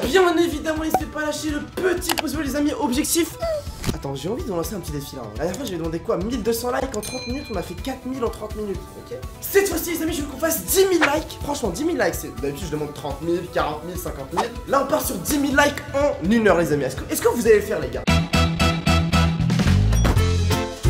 Bien évidemment, n'hésitez pas à lâcher le petit pouce bleu les amis. Objectif. Attends, j'ai envie de lancer un petit défi là. La dernière fois j'avais demandé quoi, 1200 likes en 30 minutes, on a fait 4000 en 30 minutes, ok. Cette fois-ci les amis, je veux qu'on fasse 10 000 likes. Franchement 10 000 likes, d'habitude je demande 30 000, 40 000, 50 000. Là on part sur 10 000 likes en 1 heure les amis. Est-ce que vous allez le faire les gars?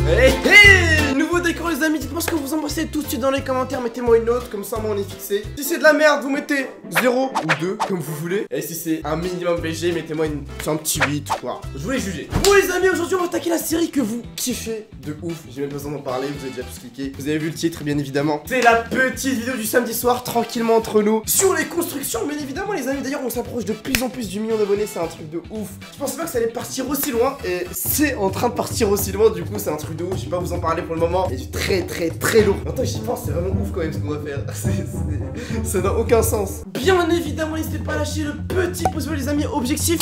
Hey, hey, nouveau décor les amis, dites-moi ce que vous en pensez tout de suite dans les commentaires, mettez-moi une note, comme ça moi on est fixé. Si c'est de la merde, vous mettez 0 ou 2, comme vous voulez. Et si c'est un minimum BG, mettez-moi un petit 8 quoi. Je voulais juger. Bon les amis, aujourd'hui on va attaquer la série que vous kiffez de ouf. J'ai même pas besoin d'en parler, vous avez déjà tous cliqué. Vous avez vu le titre bien évidemment. C'est la petite vidéo du samedi soir, tranquillement entre nous, sur les constructions, bien évidemment les amis. D'ailleurs on s'approche de plus en plus du million d'abonnés, c'est un truc de ouf. Je pensais pas que ça allait partir aussi loin, et c'est en train de partir aussi loin, du coup c'est un truc de ouf. Je vais pas vous en parler pour le moment, et du très lourd. Attends, j'y pense, c'est vraiment ouf quand même ce qu'on va faire. Ça n'a aucun sens. Bien évidemment, n'hésitez pas à lâcher le petit pouce bleu les amis. Objectif.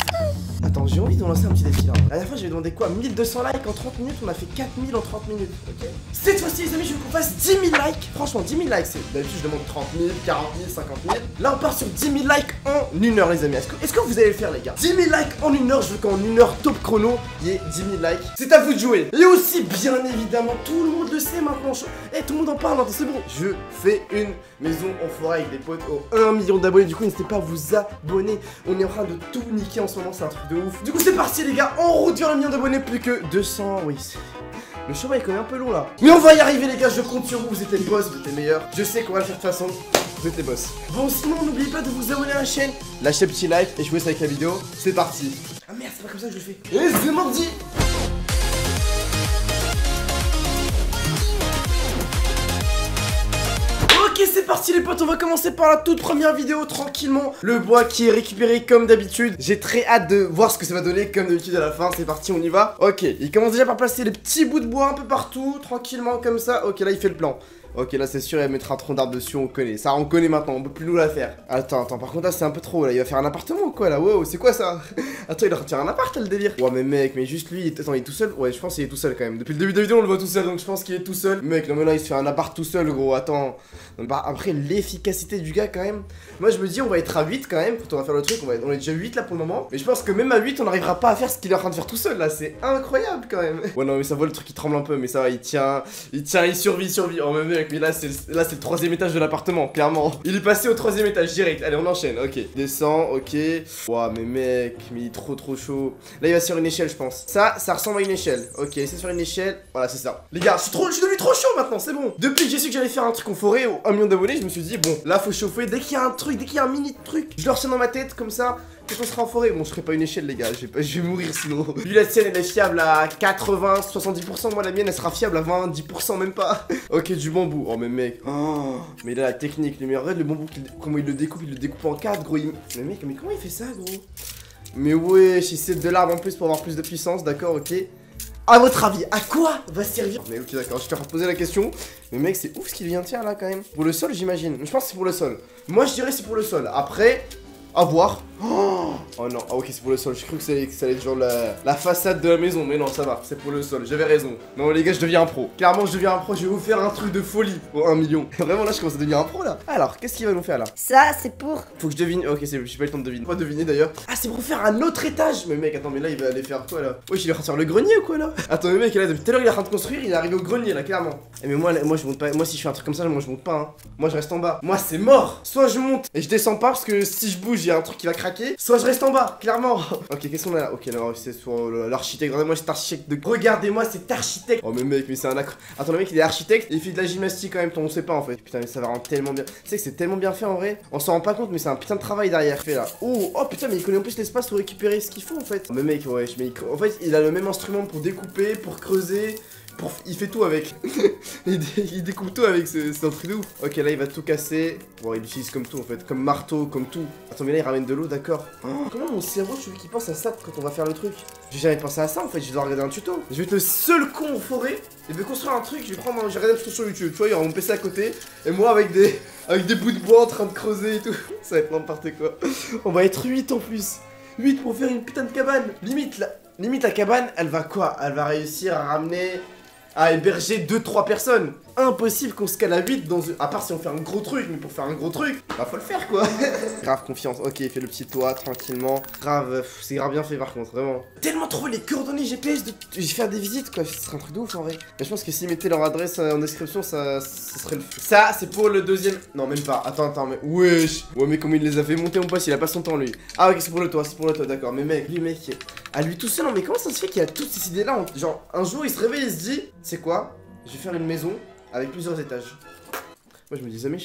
Attends, j'ai envie de lancer un petit défi là. La dernière fois j'avais demandé quoi, 1200 likes en 30 minutes, on a fait 4000 en 30 minutes, ok. Cette fois-ci les amis, je veux qu'on fasse 10 000 likes. Franchement 10 000 likes, d'habitude je demande 30 000, 40 000, 50 000. Là on part sur 10 000 likes en 1 heure les amis. Est-ce que vous allez le faire les gars? 10 000 likes en 1 heure, je veux qu'en 1 heure top chrono, il y ait 10 000 likes. C'est à vous de jouer. Et aussi bien évidemment, tout le monde le sait maintenant. Eh, tout le monde en parle maintenant, c'est bon. Je fais une maison en forêt avec des potes au 1 million d'abonnés. Du coup n'hésitez pas à vous abonner. On est en train de tout niquer en ce moment, c'est un truc de ouf. Du coup c'est parti les gars, en route vers le million d'abonnés, plus que 200, oui. Le chemin est quand même un peu long là. Mais on va y arriver les gars, je compte sur vous, vous êtes les boss, vous êtes les meilleurs. Je sais qu'on va le faire de toute façon, vous êtes les boss. Bon sinon n'oubliez pas de vous abonner à la chaîne, lâchez petit like et jouez ça avec la vidéo. C'est parti. Ah merde, c'est pas comme ça que je le fais. Et c'est mardi. Ok c'est parti les potes, on va commencer par la toute première vidéo tranquillement. Le bois qui est récupéré comme d'habitude. J'ai très hâte de voir ce que ça va donner comme d'habitude à la fin. C'est parti, on y va. Ok, il commence déjà par placer les petits bouts de bois un peu partout, tranquillement comme ça. Ok là il fait le plan. Ok là c'est sûr il va mettre un tronc d'arbre dessus, on connaît. Ça on connaît maintenant, on peut plus nous la faire. Attends, par contre là c'est un peu trop là, il va faire un appartement ou quoi là? Wow, c'est quoi ça? Attends, il va retirer un appart là le délire. Ouais mais mec, mais juste lui, attends il est tout seul? Ouais je pense qu'il est tout seul quand même. Depuis le début de la vidéo on le voit tout seul, donc je pense qu'il est tout seul. Mec non mais là il se fait un appart tout seul gros, attends. Bah, après l'efficacité du gars quand même. Moi je me dis on va être à 8 quand même quand on va faire le truc, on est déjà 8 là pour le moment. Mais je pense que même à 8 on n'arrivera pas à faire ce qu'il est en train de faire tout seul là, c'est incroyable quand même. Ouais non mais ça voit le truc qui tremble un peu, mais ça va, il tient, il survit. Oh mais mec, mais là c'est le 3ème étage de l'appartement, clairement. Il est passé au 3ème étage direct. Allez, on enchaîne. Ok, descend, ok. Ouah, mais mec, mais il est trop chaud. Là, il va sur une échelle, je pense. Ça ressemble à une échelle. Ok, c'est sur une échelle. Voilà, c'est ça. Les gars, je suis devenu trop chaud maintenant, c'est bon. Depuis que j'ai su que j'allais faire un truc en forêt au 1 million d'abonnés, je me suis dit, bon, là, faut chauffer. Dès qu'il y a un truc, dès qu'il y a un mini truc, je le retiens dans ma tête comme ça. Quand on sera en forêt, bon je ferai pas une échelle les gars, je vais mourir sinon. Lui la sienne elle est fiable à 80, 70%, moi la mienne elle sera fiable à 20, 10% même pas. Ok du bambou, oh mais mec, oh, mais il a la technique, mais regarde le bambou, comment il le découpe en 4 gros. Mais mec, mais comment il fait ça gros? Mais ouais, il sait de l'arbre en plus pour avoir plus de puissance, d'accord, ok. À votre avis, à quoi va servir? Mais ok d'accord, je te poser la question. Mais mec c'est ouf ce qu'il vient de faire là quand même. Pour le sol j'imagine, je pense que c'est pour le sol. Moi je dirais c'est pour le sol, après... à voir. Oh non, ah ok c'est pour le sol, j'ai cru que ça allait être genre la façade de la maison, mais non ça va, c'est pour le sol, j'avais raison. Non les gars je deviens un pro, clairement je deviens un pro, je vais vous faire un truc de folie pour 1 million. Vraiment là je commence à devenir un pro là. Alors qu'est-ce qu'il va nous faire là? Ça c'est pour... Faut que je devine, ok j'ai pas eu le temps de deviner. Pas deviner d'ailleurs. Ah c'est pour faire un autre étage. Mais mec attends mais là il va aller faire quoi là? Wesh il est en train de faire le grenier ou quoi là? Attends mais mec là depuis tout à l'heure il est en train de construire, il est arrivé au grenier là clairement. Et mais moi je monte pas, moi si je fais un truc comme ça moi je monte pas hein. Moi je reste en bas. Moi c'est mort. Soit je monte et je descends pas parce que si je bouge il y a un truc qui va craquer. Soit je reste en bas, clairement. Ok, qu'est-ce qu'on a là? Ok, là, c'est sur l'architecte. Regardez-moi cet architecte de... Regardez-moi cet architecte. Oh, mais mec, mais c'est un accro. Attends, le mec, il est architecte et il fait de la gymnastique quand même. On sait pas en fait. Putain, mais ça va rendre tellement bien. Tu sais que c'est tellement bien fait en vrai. On s'en rend pas compte, mais c'est un putain de travail derrière fait là. Oh putain, mais il connaît en plus l'espace pour récupérer ce qu'il faut en fait. Oh, mais mec, ouais, en fait, il a le même instrument pour découper, pour creuser. Il fait tout avec. il découpe tout avec, c'est un truc de ouf. Ok, là il va tout casser. Bon, il l'utilise comme tout en fait, comme marteau, comme tout. Attends, mais là il ramène de l'eau, d'accord. Oh, comment mon cerveau, tu veux qu'il pense à ça quand on va faire le truc? J'ai jamais pensé à ça en fait, je dois regarder un tuto. Je vais être le seul con en forêt. Et je vais construire un truc, j'ai regardé un tuto sur YouTube. Tu vois, il y aura mon PC à côté. Et moi avec des bouts de bois en train de creuser et tout. Ça va être n'importe quoi. On va être 8 en plus. 8 pour faire une putain de cabane. Limite la cabane, elle va quoi? Elle va réussir à ramener à héberger 2-3 personnes. Impossible qu'on se cale à 8 dans une... À part si on fait un gros truc, mais pour faire un gros truc, bah faut le faire quoi. Grave confiance, ok, il fait le petit toit tranquillement. Grave, c'est grave bien fait par contre, vraiment. Tellement trouver les coordonnées GPS de... Je vais faire des visites quoi, ce serait un truc de ouf en vrai. Mais je pense que s'ils mettaient leur adresse en description, ça serait le... Ça, c'est pour le deuxième... Non, même pas, attends, mais... Wesh. Ouais, mais comment il les a fait monter mon poste, il a pas son temps lui. Ah ok, c'est pour le toit, d'accord. Mais mec, lui mec, à lui tout seul, non mais comment ça se fait qu'il a toutes ces idées là Genre, un jour il se réveille, il se dit, c'est quoi? Je vais faire une maison avec plusieurs étages. Moi je me disais mais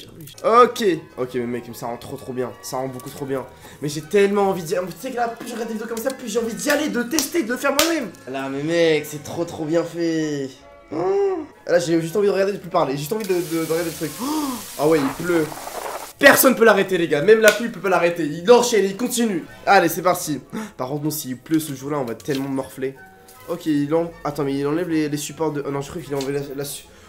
ok mais mec ça rend trop bien. Ça rend beaucoup trop bien. Mais j'ai tellement envie d'y aller. Tu sais que là plus je regarde des vidéos comme ça, plus j'ai envie d'y aller, de tester, de le faire moi-même. Là mais mec c'est trop bien fait. Là j'ai juste envie de regarder, de plus parler. J'ai juste envie de regarder le truc. Ah ouais il pleut. Personne peut l'arrêter les gars, même la pluie peut pas l'arrêter. Il enchaîne, il continue. Allez c'est parti. Par contre non s'il pleut ce jour là on va tellement morfler. Ok Attends mais il enlève les supports de... Oh non je crois qu'il a enlevé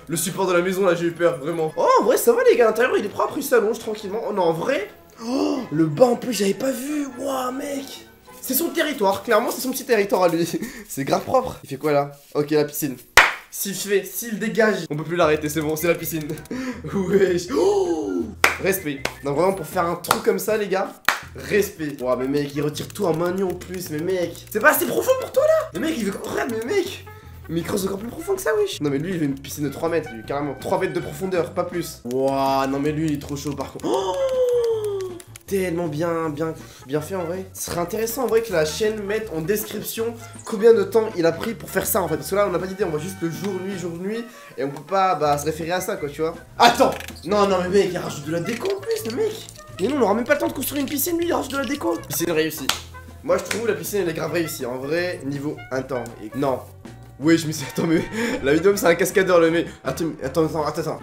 le support de la maison là, j'ai eu peur, vraiment. Oh, en vrai, ça va les gars, l'intérieur il est propre, il s'allonge tranquillement. Oh non, en vrai. Oh, le bas en plus, j'avais pas vu. Waouh, mec. C'est son territoire, clairement, c'est son petit territoire à lui. C'est grave propre. Il fait quoi là? Ok, la piscine. S'il dégage, on peut plus l'arrêter, c'est bon, c'est la piscine. Wesh. Oh, respect. Non, vraiment, pour faire un trou comme ça, les gars. Respect. Waouh, mais mec, il retire tout en main nue en plus, mais mec. C'est pas assez profond pour toi là? Mais mec, il veut qu'on regarde, mais mec. Mais il creuse encore plus profond que ça, wesh. Non mais lui il veut une piscine de 3 mètres, lui, carrément 3 mètres de profondeur, pas plus. Wouah, non mais lui il est trop chaud par contre. Oh, tellement bien fait en vrai. Ce serait intéressant en vrai que la chaîne mette en description combien de temps il a pris pour faire ça en fait. Parce que là on n'a pas d'idée, on voit juste le jour, nuit, et on peut pas se référer à ça quoi, tu vois. Attends. Non mais mec, il rajoute de la déco en plus, le mec. Mais non, on aura même pas le temps de construire une piscine, lui il rajoute de la déco. Piscine réussie. Moi je trouve la piscine elle est grave réussie, en vrai, niveau un temps. Non. Oui, je me suis... Attends, mais la vidéo, c'est un cascadeur, le mec. Attends.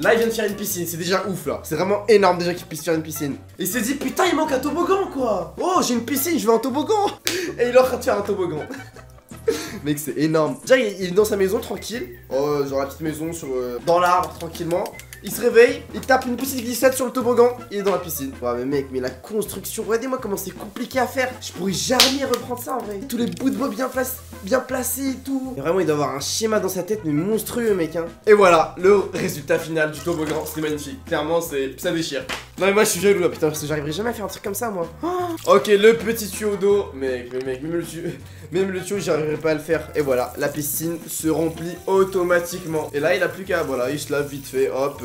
Là, il vient de faire une piscine, c'est déjà ouf, là. C'est vraiment énorme, déjà, qu'il puisse faire une piscine. Il s'est dit, putain, il manque un toboggan, quoi. Oh, j'ai une piscine, je veux un toboggan. Et il est en train de faire un toboggan. Mec, c'est énorme. Déjà, il est dans sa maison, tranquille. Oh, genre la petite maison sur dans l'arbre, tranquillement. Il se réveille, il tape une petite glissade sur le toboggan, il est dans la piscine. Ouais mais mec, mais la construction, regardez-moi comment c'est compliqué à faire. Je pourrais jamais reprendre ça en vrai. Tous les bouts de bois bien placés et tout. Et vraiment il doit avoir un schéma dans sa tête mais monstrueux mec hein. Et voilà, le résultat final du toboggan, c'est magnifique. Clairement ça déchire. Non mais moi je suis jaloux là putain parce que j'arriverai jamais à faire un truc comme ça moi. Oh, ok le petit tuyau d'eau. Mec, même le tuyau j'y arriverai pas à le faire. Et voilà, la piscine se remplit automatiquement. Et là il a plus qu'à, voilà, il se lave vite fait, hop.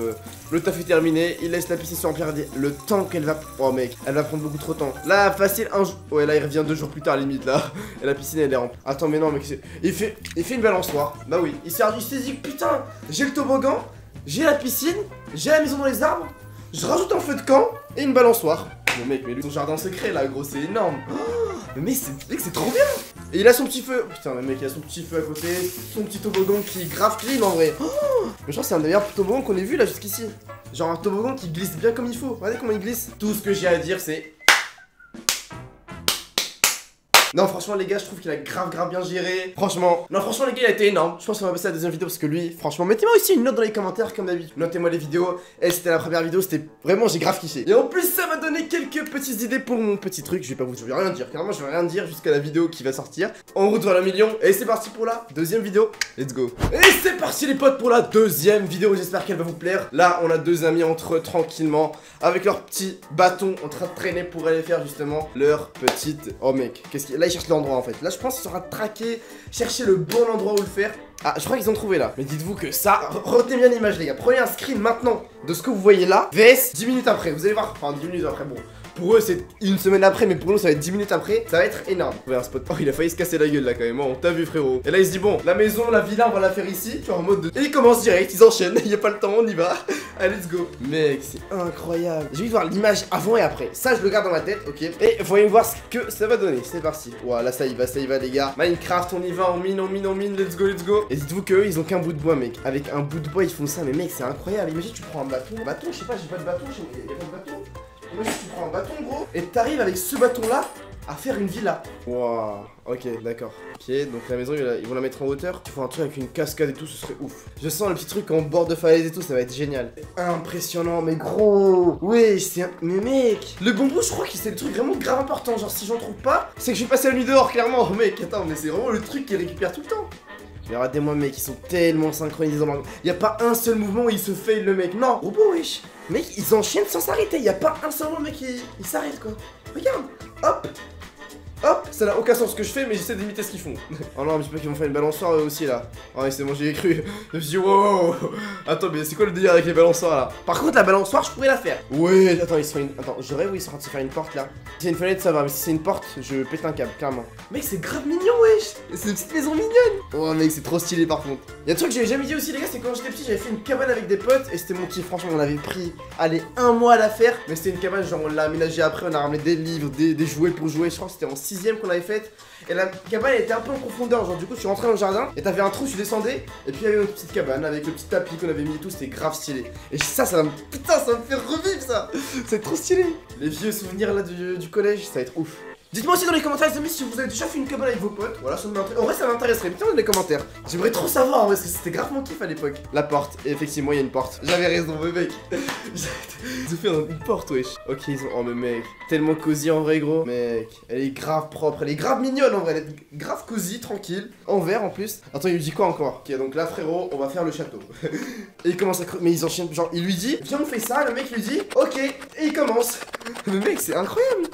Le taf est terminé, il laisse la piscine se remplir. Le temps qu'elle va... Oh mec, elle va prendre beaucoup trop de temps. Là, facile, un jour... Ouais, là, il revient 2 jours plus tard, limite, là. Et la piscine, elle est remplie. Attends, mais non, mec, il fait une balançoire. Bah oui, il s'est dit, putain, j'ai le toboggan, j'ai la piscine, j'ai la maison dans les arbres, je rajoute un feu de camp et une balançoire. Mais mec, mais lui, son jardin secret, là, gros, c'est énorme. Oh, mais mec, c'est trop bien. Et il a son petit feu. Putain, mais mec, il a son petit feu à côté. Son petit toboggan qui est grave clean en vrai. Oh, mais je pense que c'est un des meilleurs toboggans qu'on ait vu là jusqu'ici. Genre un toboggan qui glisse bien comme il faut. Regardez comment il glisse. Tout ce que j'ai à dire, c'est... Non franchement les gars je trouve qu'il a grave bien géré. Franchement les gars il a été énorme. Je pense qu'on va passer à la deuxième vidéo parce que lui franchement mettez-moi aussi une note dans les commentaires comme d'habitude. Notez-moi les vidéos. Et c'était la première vidéo, c'était vraiment j'ai grave kiffé. Et en plus ça m'a donné quelques petites idées pour mon petit truc. Je vais rien dire, carrément je vais rien dire jusqu'à la vidéo qui va sortir. En route vers le million. Et c'est parti pour la deuxième vidéo. Let's go. Et c'est parti les potes pour la deuxième vidéo. J'espère qu'elle va vous plaire. Là on a deux amis entre eux tranquillement avec leur petit bâton en train de traîner pour aller faire justement leur petite... Oh mec, qu'est-ce qu'il... Là ils cherchent l'endroit en fait. Là je pense qu'il sera traqué, chercher le bon endroit où le faire. Ah je crois qu'ils ont trouvé là. Mais dites-vous que ça, retenez bien l'image les gars. Prenez un screen maintenant de ce que vous voyez là. VS 10 minutes après, vous allez voir. Enfin 10 minutes après bon. Pour eux c'est une semaine après mais pour nous ça va être 10 minutes après. Ça va être énorme. Vous voyez un spot. Oh il a failli se casser la gueule là quand même. On t'a vu frérot. Et là il se dit bon la maison, la villa on va la faire ici. Tu vois en mode de... Et ils commencent direct, ils enchaînent. Il y a pas le temps, on y va. Allez let's go. Mec c'est incroyable. J'ai envie de voir l'image avant et après. Ça je le garde dans ma tête, ok. Et voyons voir ce que ça va donner. C'est parti. Voilà ça y va les gars. Minecraft on y va, on mine, let's go. Et dites-vous qu'eux ils ont qu'un bout de bois mec. Avec un bout de bois ils font ça mais mec c'est incroyable. Imagine tu prends un bâton, je sais pas, j'ai pas de bâton, y'a pas de bâton. Imagine tu prends un bâton gros et t'arrives avec ce bâton là à faire une villa. Waouh, ok d'accord. Ok donc la maison ils vont la mettre en hauteur. Tu fais un truc avec une cascade et tout, ce serait ouf. Je sens le petit truc en bord de falaise et tout, ça va être génial. Impressionnant mais gros. Oui c'est un... Mais mec, le bambou je crois que c'est le truc vraiment grave important. Genre si j'en trouve pas, c'est que je vais passer la nuit dehors clairement. Mec attends mais c'est vraiment le truc qui récupère tout le temps. Mais regardez-moi mec, ils sont tellement synchronisés dans leur... Y'a pas un seul mouvement où il se fail le mec. Non, robot wesh. Mec, ils enchaînent sans s'arrêter. Y'a pas un seul moment mec, il s'arrête quoi. Regarde, hop. Hop, ça n'a aucun sens ce que je fais, mais j'essaie d'imiter ce qu'ils font. Oh non, mais j'espère qu'ils vont faire une balançoire eux aussi là. Oh ouais, c'est bon, j'y ai cru. Je me suis dit, wow. Attends, mais c'est quoi le délire avec les balançoires là? Par contre, la balançoire, je pourrais la faire. Ouais, attends, ils sont une... Attends, je rêve où ils sont en train de se faire une porte là. Si c'est une fenêtre, ça va, mais si c'est une porte, je pète un câble, clairement. Mec, c'est grave mignon, wesh. C'est une petite maison mignonne. Oh, mec, c'est trop stylé par contre. Y'a un truc que j'avais jamais dit aussi, les gars, c'est quand j'étais petit, j'avais fait une cabane avec des potes et c'était mon kiff. Franchement, on avait pris, allez, 1 mois à la faire. Mais c'était une cabane, genre, on l'a aménagée après, on a ramené des livres, des jouets pour jouer. Je crois que c'était en 6ème qu'on l'avait faite. Et la cabane elle était un peu en profondeur, genre du coup tu rentrais dans le jardin et t'avais un trou, tu descendais et puis il y avait une petite cabane avec le petit tapis qu'on avait mis et tout, c'était grave stylé. Et ça va me... Putain, ça me fait revivre ça. C'est trop stylé. Les vieux souvenirs là du collège, ça va être ouf. Dites-moi aussi dans les commentaires les amis si vous avez déjà fait une cabane avec vos potes. Voilà, ça m'intéresse. En vrai ça m'intéresserait, mettez-moi dans les commentaires. J'aimerais trop savoir parce que c'était grave mon kiff à l'époque. La porte, et effectivement il y a une porte. J'avais raison mais mec. Ils ont fait une porte wesh. Ok ils ont... Oh mais mec, tellement cosy en vrai gros. Mec, elle est grave propre, elle est grave mignonne en vrai. Elle est grave cosy, tranquille. En vert en plus. Attends il lui dit quoi encore? Ok donc là frérot, on va faire le château. Et il commence à... Mais ils enchaînent, genre il lui dit viens on fait ça, le mec lui dit ok. Et il commence. Mais mec c'est incroyable.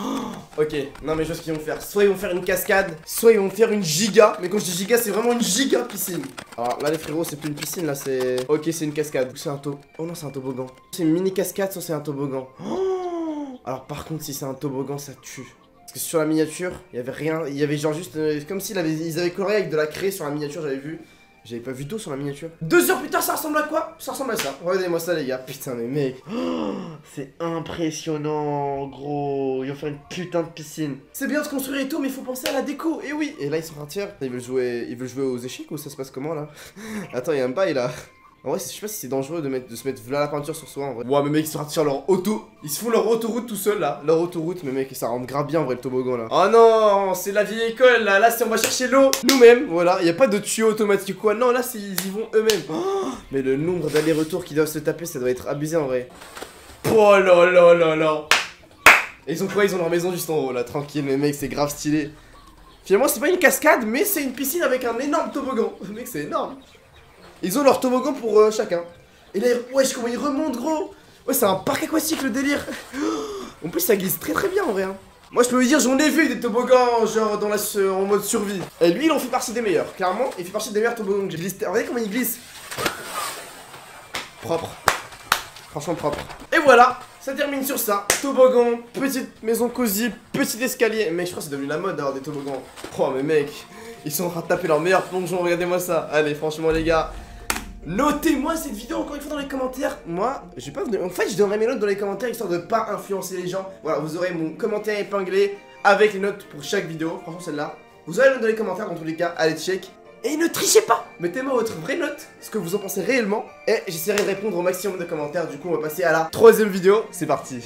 Ok, non mais je vois ce qu'ils vont faire. Soit ils vont faire une cascade, soit ils vont faire une giga. Mais quand je dis giga, c'est vraiment une giga piscine. Alors là les frérots, c'est plus une piscine là, c'est... Ok, c'est une cascade. C'est un toboggan. Oh non, c'est un toboggan. C'est une mini cascade, soit c'est un toboggan. Oh, alors par contre, si c'est un toboggan, ça tue. Parce que sur la miniature, il y avait rien. Il y avait genre juste... comme s'ils avaient coloré avec de la craie sur la miniature, j'avais vu. J'avais pas vu d'eau sur la miniature. 2 heures plus tard, ça ressemble à quoi? Ça ressemble à ça. Regardez-moi ça, les gars. Putain, mais mec. Oh, c'est impressionnant, gros. Ils vont faire une putain de piscine. C'est bien de se construire et tout, mais il faut penser à la déco. Et oui. Et là, ils sont en train de faire. Ils veulent jouer aux échecs ou ça se passe comment là? Attends, il y a un bail là. En vrai, je sais pas si c'est dangereux de se mettre là la peinture sur soi en vrai. Ouais, mais mec, ils sont partis sur leur auto. Ils se font leur autoroute tout seul là. Leur autoroute, mais mec, ça rentre grave bien en vrai le toboggan là. Oh non, c'est la vieille école là. Là, c'est on va chercher l'eau nous-mêmes. Voilà, y a pas de tuyau automatique ou quoi. Non, là, ils y vont eux-mêmes. Oh, mais le nombre d'allers-retours qu'ils doivent se taper, ça doit être abusé en vrai. Oh là là là là. Et ils ont quoi? Ils ont leur maison juste en haut là, tranquille, mais mec, c'est grave stylé. Finalement, c'est pas une cascade, mais c'est une piscine avec un énorme toboggan. Mec, c'est énorme. Ils ont leur toboggan pour chacun. Et là, wesh, comment ils remontent, gros. Ouais, c'est un parc aquatique, le délire. En plus, ça glisse très très bien, en vrai. Hein. Moi, je peux vous dire, j'en ai vu des toboggans, genre, en mode survie. Et lui, il en fait partie des meilleurs. Clairement, il fait partie des meilleurs toboggans que j'ai glissé. Regardez comment il glisse. Propre. Franchement propre. Et voilà, ça termine sur ça. Toboggan, petite maison cosy, petit escalier. Mais je crois que c'est devenu la mode d'avoir des toboggans. Oh, mais mec, ils sont en train de taper leur meilleur plongeon. Regardez-moi ça. Allez, franchement, les gars. Notez-moi cette vidéo encore une fois dans les commentaires. Moi, je vais pas vous donner... En fait, je donnerai mes notes dans les commentaires histoire de pas influencer les gens. Voilà, vous aurez mon commentaire épinglé avec les notes pour chaque vidéo. Franchement, celle-là. Vous aurez les notes dans les commentaires dans tous les cas. Allez, check. Et ne trichez pas. Mettez-moi votre vraie note, ce que vous en pensez réellement. Et j'essaierai de répondre au maximum de commentaires. Du coup, on va passer à la 3e vidéo. C'est parti.